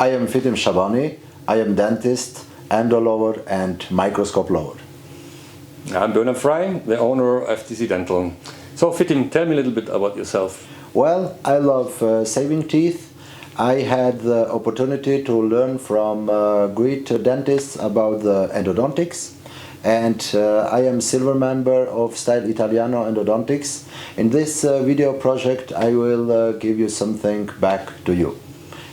I am Dr Shabani. I am dentist, endo lover and microscope lover. I'm Bernard Fry, the owner of FTC Dental. So Fitim, tell me a little bit about yourself. Well, I love saving teeth. I had the opportunity to learn from great dentists about the endodontics, and I am silver member of Style Italiano Endodontics. In this video project I will give you something back to you.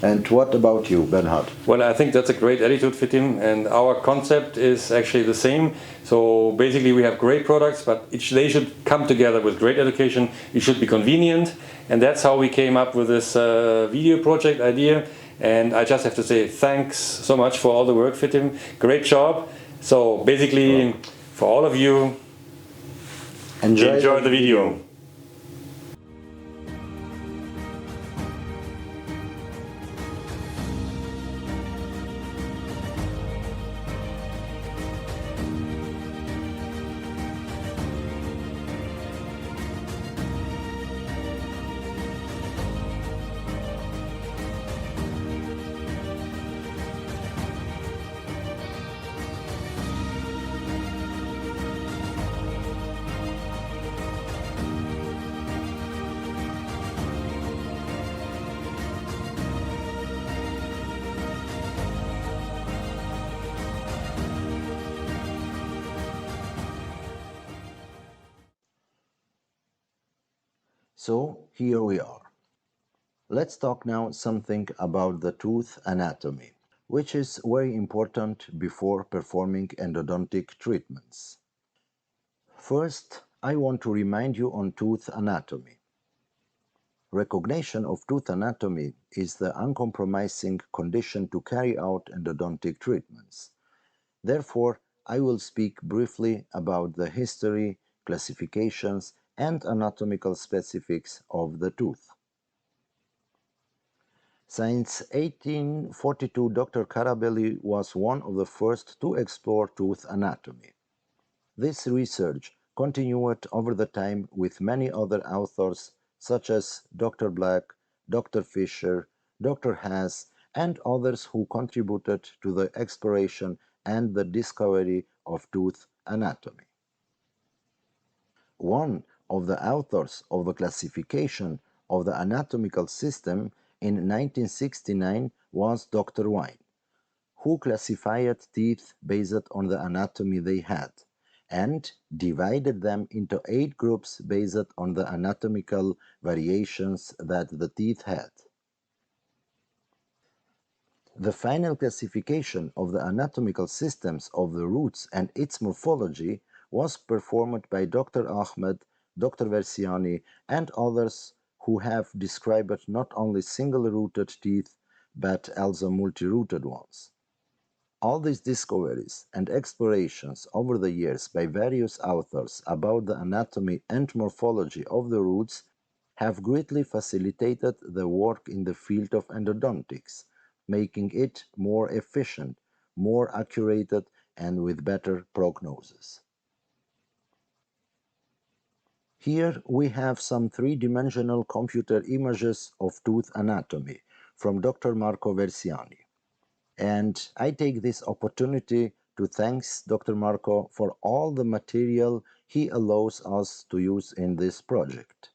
And what about you, Bernhard? Well, I think that's a great attitude, Fitim, and our concept is actually the same. So basically we have great products, but they should come together with great education. It should be convenient, and that's how we came up with this video project idea. And I just have to say thanks so much for all the work, Fitim. Great job. So basically, for all of you, enjoy the video. So here we are. Let's talk now something about the tooth anatomy, which is very important before performing endodontic treatments. First, I want to remind you on tooth anatomy. Recognition of tooth anatomy is the uncompromising condition to carry out endodontic treatments. Therefore, I will speak briefly about the history, classifications, and anatomical specifics of the tooth. Since 1842, Dr. Carabelli was one of the first to explore tooth anatomy. This research continued over the time with many other authors such as Dr. Black, Dr. Fisher, Dr. Haas, and others who contributed to the exploration and the discovery of tooth anatomy. One of the authors of the classification of the anatomical system in 1969 was Dr. Wine, who classified teeth based on the anatomy they had and divided them into 8 groups based on the anatomical variations that the teeth had. The final classification of the anatomical systems of the roots and its morphology was performed by Dr. Ahmed, Dr. Versiani, and others who have described not only single-rooted teeth but also multi-rooted ones. All these discoveries and explorations over the years by various authors about the anatomy and morphology of the roots have greatly facilitated the work in the field of endodontics, making it more efficient, more accurate, and with better prognosis. Here we have some three-dimensional computer images of tooth anatomy from Dr. Marco Versiani. And I take this opportunity to thank Dr. Marco for all the material he allows us to use in this project.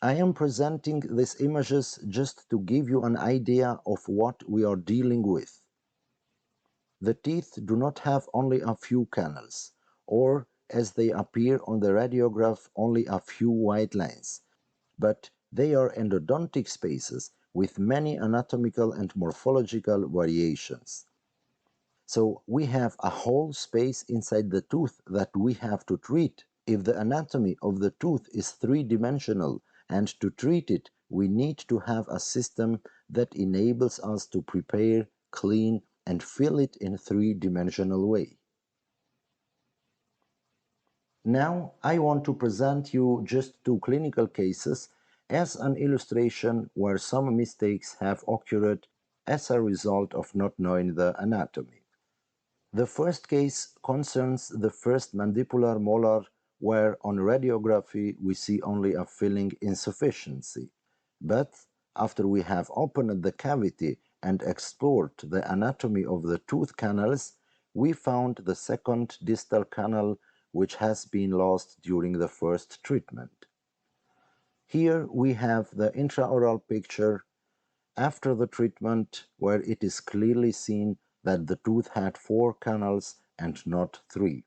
I am presenting these images just to give you an idea of what we are dealing with. The teeth do not have only a few canals, or as they appear on the radiograph, only a few white lines, but they are endodontic spaces with many anatomical and morphological variations. So we have a whole space inside the tooth that we have to treat. If the anatomy of the tooth is three-dimensional, and to treat it, we need to have a system that enables us to prepare, clean, and fill it in a three-dimensional way. Now, I want to present you just 2 clinical cases as an illustration where some mistakes have occurred as a result of not knowing the anatomy. The first case concerns the first mandibular molar, where on radiography we see only a filling insufficiency. But after we have opened the cavity and explored the anatomy of the tooth canals, we found the second distal canal which has been lost during the first treatment. Here we have the intraoral picture after the treatment, where it is clearly seen that the tooth had 4 canals and not 3.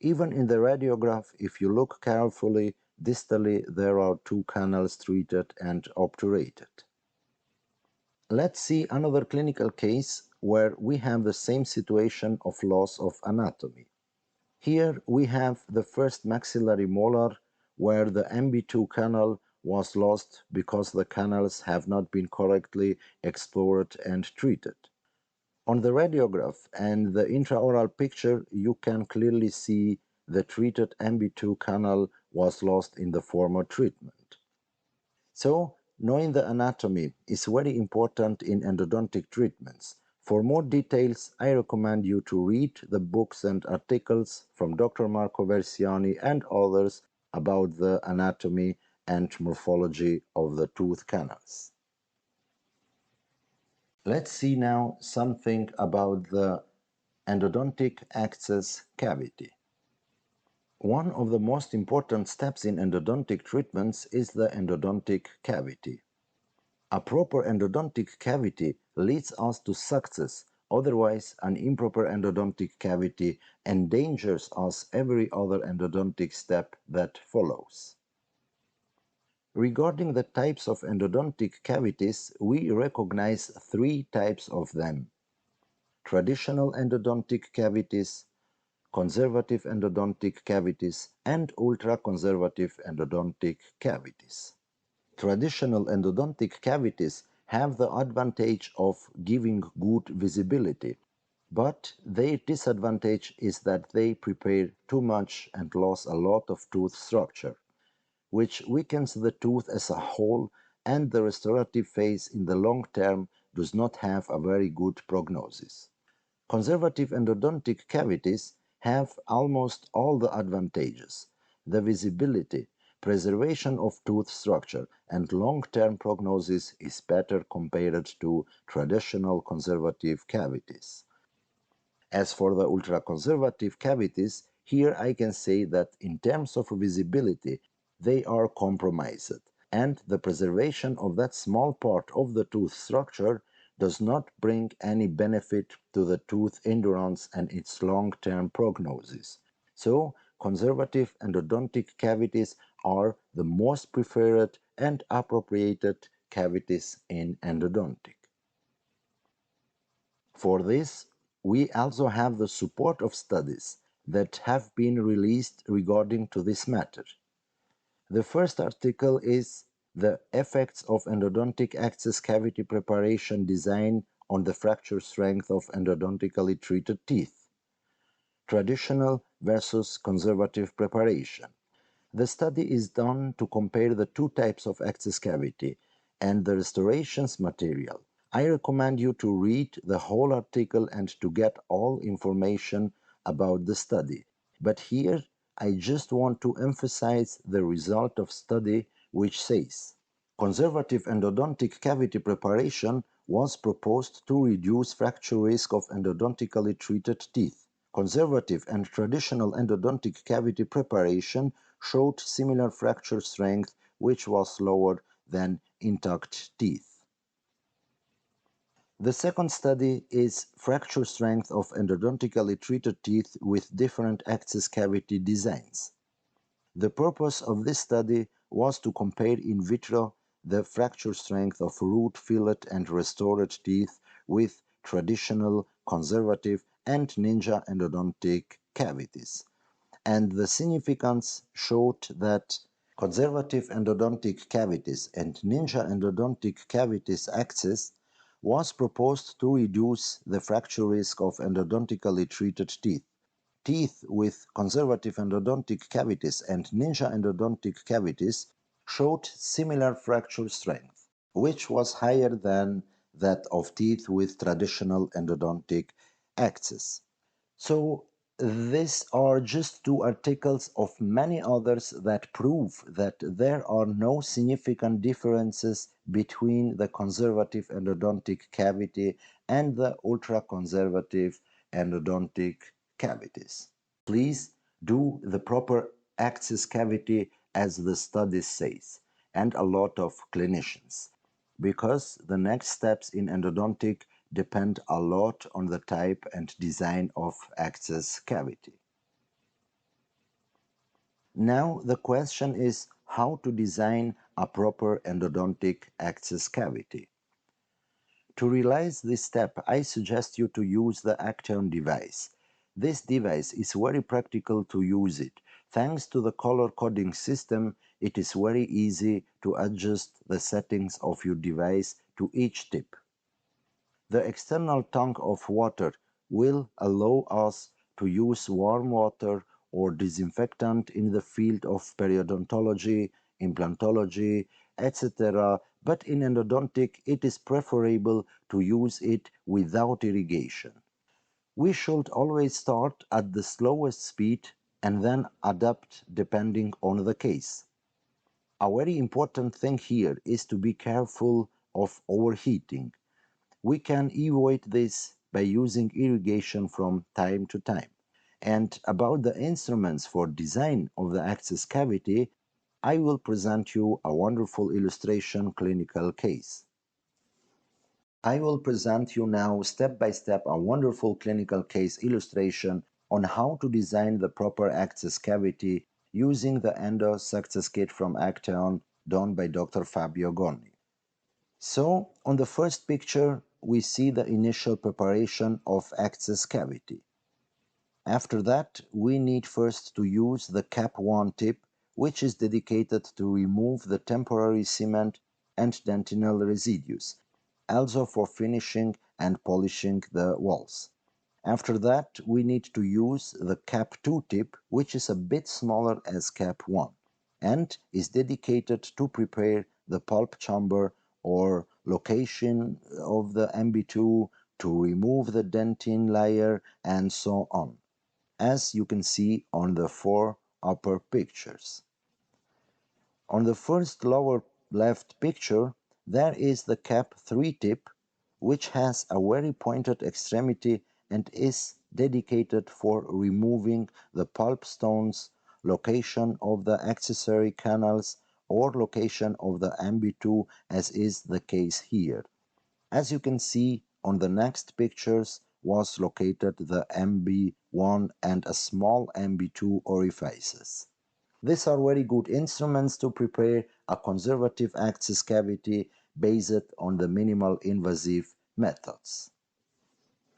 Even in the radiograph, if you look carefully, distally there are 2 canals treated and obturated. Let's see another clinical case where we have the same situation of loss of anatomy. Here we have the first maxillary molar where the MB2 canal was lost because the canals have not been correctly explored and treated. On the radiograph and the intraoral picture, you can clearly see the treated MB2 canal was lost in the former treatment. So, knowing the anatomy is very important in endodontic treatments. For more details, I recommend you to read the books and articles from Dr. Marco Versiani and others about the anatomy and morphology of the tooth canals. Let's see now something about the endodontic access cavity. One of the most important steps in endodontic treatments is the endodontic cavity. A proper endodontic cavity leads us to success, otherwise an improper endodontic cavity endangers us every other endodontic step that follows. Regarding the types of endodontic cavities, we recognize 3 types of them: traditional endodontic cavities, conservative endodontic cavities, and ultra-conservative endodontic cavities. Traditional endodontic cavities have the advantage of giving good visibility, but their disadvantage is that they prepare too much and lose a lot of tooth structure, which weakens the tooth as a whole, and the restorative phase in the long term does not have a very good prognosis. Conservative endodontic cavities have almost all the advantages: the visibility, preservation of tooth structure, and long-term prognosis is better compared to traditional conservative cavities. As for the ultra-conservative cavities, here I can say that in terms of visibility, they are compromised, and the preservation of that small part of the tooth structure does not bring any benefit to the tooth endurance and its long-term prognosis. So, conservative endodontic cavities are the most preferred and appropriated cavities in endodontic. For this, we also have the support of studies that have been released regarding to this matter. The first article is "The Effects of Endodontic Access Cavity Preparation Design on the Fracture Strength of Endodontically Treated Teeth: Traditional versus Conservative Preparation." The study is done to compare the 2 types of access cavity and the restorations material. I recommend you to read the whole article and to get all information about the study. But here I just want to emphasize the result of study, which says conservative endodontic cavity preparation was proposed to reduce fracture risk of endodontically treated teeth. Conservative and traditional endodontic cavity preparation showed similar fracture strength, which was lower than intact teeth. The second study is fracture strength of endodontically treated teeth with different access cavity designs. The purpose of this study was to compare in vitro the fracture strength of root, fillet, and restored teeth with traditional, conservative, and ninja endodontic cavities. And the significance showed that conservative endodontic cavities and ninja endodontic cavities access was proposed to reduce the fracture risk of endodontically treated teeth. Teeth with conservative endodontic cavities and ninja endodontic cavities showed similar fracture strength, which was higher than that of teeth with traditional endodontic access. So, These are just two articles of many others that prove that there are no significant differences between the conservative endodontic cavity and the ultra-conservative endodontic cavities. Please do the proper access cavity as the study says, and a lot of clinicians, because the next steps in endodontic depend a lot on the type and design of access cavity. Now the question is how to design a proper endodontic access cavity. To realize this step, I suggest you to use the Acteon device. This device is very practical to use it. Thanks to the color coding system, it is very easy to adjust the settings of your device to each tip. The external tank of water will allow us to use warm water or disinfectant in the field of periodontology, implantology, etc. But in endodontic, it is preferable to use it without irrigation. We should always start at the slowest speed and then adapt depending on the case. A very important thing here is to be careful of overheating. We can avoid this by using irrigation from time to time. And about the instruments for design of the access cavity, I will present you a wonderful illustration clinical case. I will present you now step by step a wonderful clinical case illustration on how to design the proper access cavity using the endo success kit from Acteon done by Dr. Fabio Gonni. So, on the first picture, we see the initial preparation of access cavity. After that, we need first to use the cap 1 tip, which is dedicated to remove the temporary cement and dentinal residues, also for finishing and polishing the walls. After that, we need to use the cap 2 tip, which is a bit smaller as cap 1, and is dedicated to prepare the pulp chamber or location of the MB2, to remove the dentin layer, and so on, as you can see on the 4 upper pictures. On the first lower left picture, there is the cap 3 tip, which has a very pointed extremity and is dedicated for removing the pulp stones, location of the accessory canals, or location of the MB2, as is the case here. As you can see on the next pictures was located the MB1 and a small MB2 orifices. These are very good instruments to prepare a conservative access cavity based on the minimal invasive methods.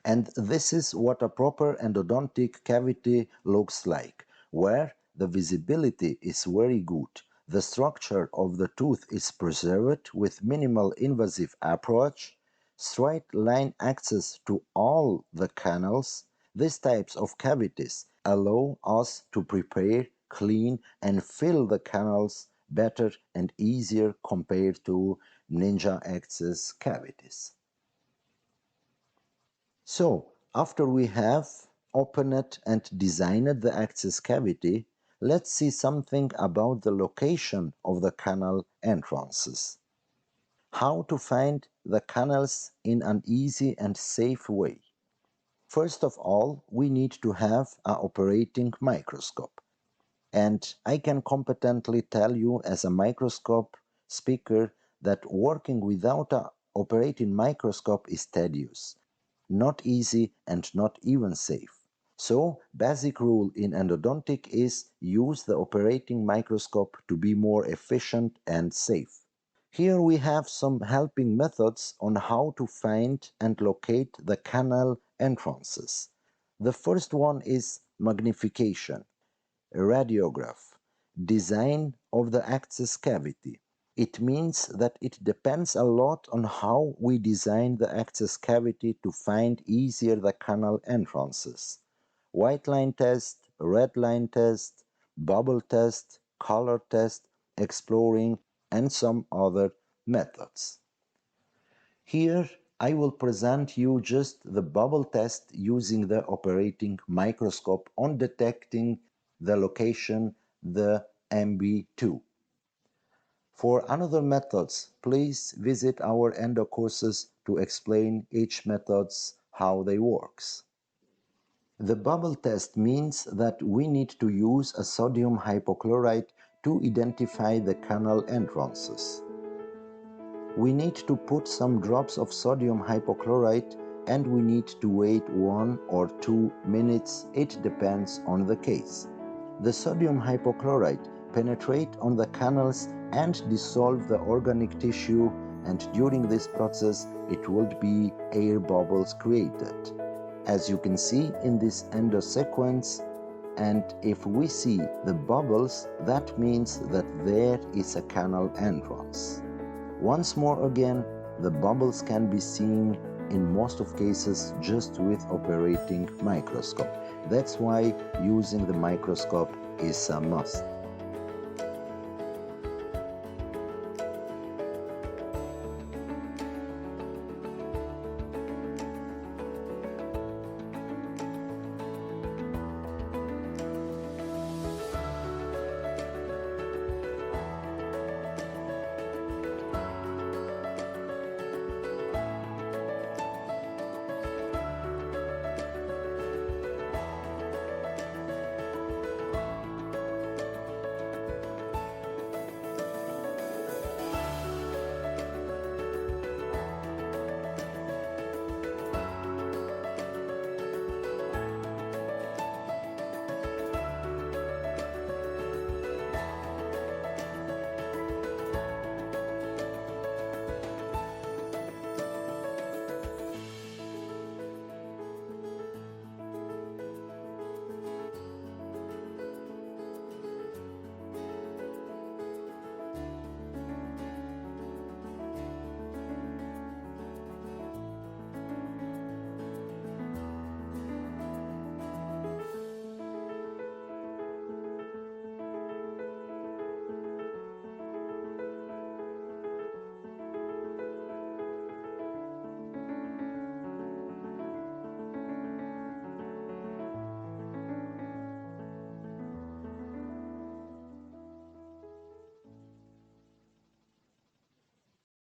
And this is what a proper endodontic cavity looks like, where the visibility is very good. The structure of the tooth is preserved with minimal invasive approach, straight line access to all the canals. These types of cavities allow us to prepare, clean, and fill the canals better and easier compared to ninja access cavities. So, after we have opened and designed the access cavity, let's see something about the location of the canal entrances. How to find the canals in an easy and safe way. First of all, we need to have an operating microscope. And I can competently tell you as a microscope speaker that working without an operating microscope is tedious, not easy, and not even safe. So, basic rule in endodontic is use the operating microscope to be more efficient and safe. Here we have some helping methods on how to find and locate the canal entrances. The first one is magnification, radiograph, design of the access cavity. It means that it depends a lot on how we design the access cavity to find easier the canal entrances. White line test, red line test, bubble test, color test, exploring, and some other methods. Here I will present you just the bubble test using the operating microscope on detecting the location, the MB2. For another methods, please visit our endo courses to explain each methods how they works. The bubble test means that we need to use a sodium hypochlorite to identify the canal entrances. We need to put some drops of sodium hypochlorite and we need to wait 1 or 2 minutes, it depends on the case. The sodium hypochlorite penetrate on the canals and dissolve the organic tissue, and during this process it would be air bubbles created. As you can see in this endo sequence, and if we see the bubbles, that means that there is a canal entrance. Once more again, the bubbles can be seen in most of cases just with operating microscope. That's why using the microscope is a must.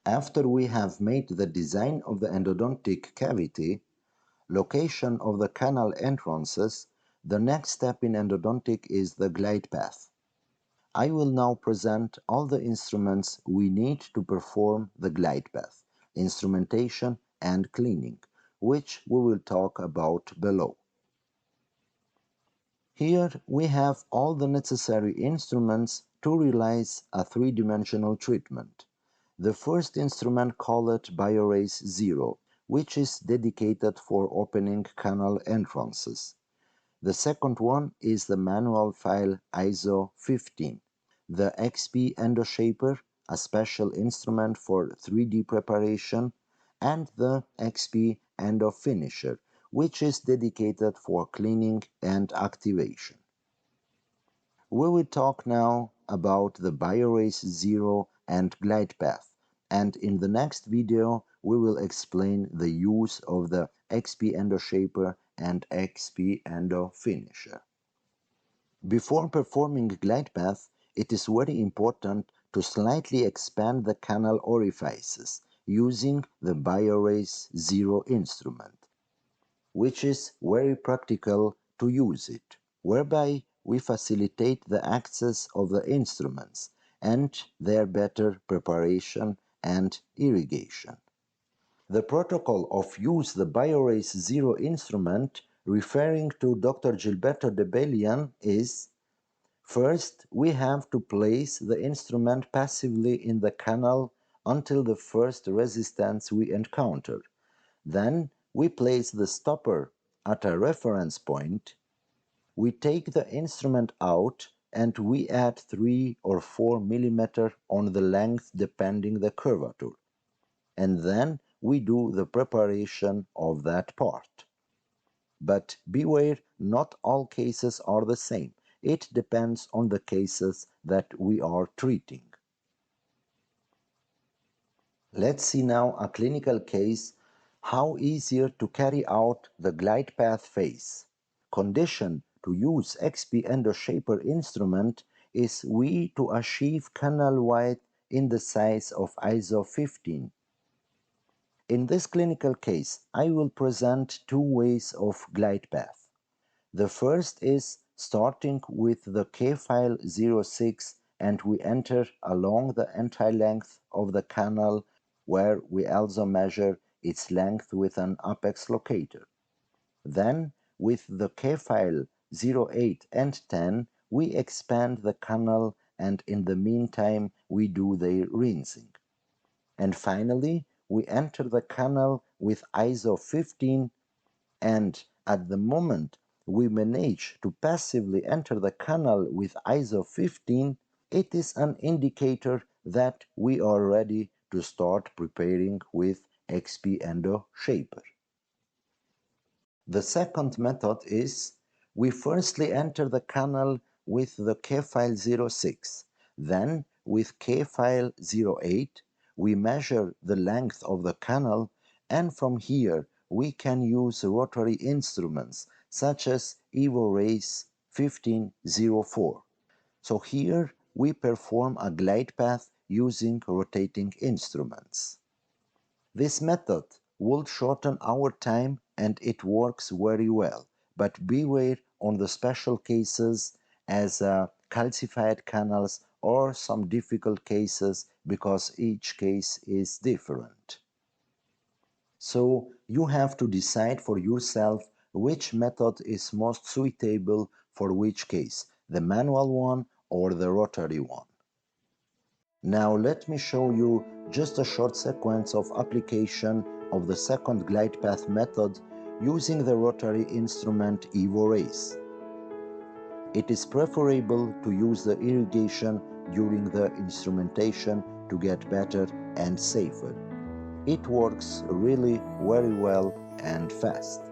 After we have made the design of the endodontic cavity, location of the canal entrances, the next step in endodontic is the glide path. I will now present all the instruments we need to perform the glide path, instrumentation and cleaning, which we will talk about below. Here we have all the necessary instruments to realize a three-dimensional treatment. The first instrument called BioRace 0, which is dedicated for opening canal entrances. The second one is the manual file ISO 15. The XP-endo Shaper, a special instrument for 3D preparation, and the XP-endo Finisher, which is dedicated for cleaning and activation. We will talk now about the BioRace 0 and glide path, and in the next video we will explain the use of the XP-endo Shaper and XP-endo Finisher. Before performing glide path, it is very important to slightly expand the canal orifices using the BioRace 0 instrument, which is very practical to use it, whereby we facilitate the access of the instruments and their better preparation and irrigation. The protocol of use the BioRace 0 instrument referring to Dr. Gilberto de Bellian is: first, we have to place the instrument passively in the canal until the first resistance we encounter. Then we place the stopper at a reference point. We take the instrument out and we add 3 or 4 mm on the length depending the curvature. And then we do the preparation of that part. But beware, not all cases are the same. It depends on the cases that we are treating. Let's see now a clinical case How easier to carry out the glide path phase. Condition to use XP-endo Shaper instrument is we to achieve canal width in the size of ISO 15. In this clinical case, I will present two ways of glide path. The first is starting with the K file 06 and we enter along the entire length of the canal where we also measure its length with an apex locator. Then with the K file 08 and 10 we expand the canal and in the meantime we do the rinsing. And finally we enter the canal with ISO 15 and at the moment we manage to passively enter the canal with ISO 15, it is an indicator that we are ready to start preparing with XP-endo Shaper. The second method is we firstly enter the canal with the K-file 06, then with K-file 08 we measure the length of the canal, and from here we can use rotary instruments such as EvoRace 1504. So here we perform a glide path using rotating instruments. This method will shorten our time and it works very well, but beware on the special cases as calcified canals or some difficult cases because each case is different. So you have to decide for yourself which method is most suitable for which case, the manual one or the rotary one. Now let me show you just a short sequence of application of the second glide path method using the rotary instrument EvoRace. It is preferable to use the irrigation during the instrumentation to get better and safer. It works really very well and fast.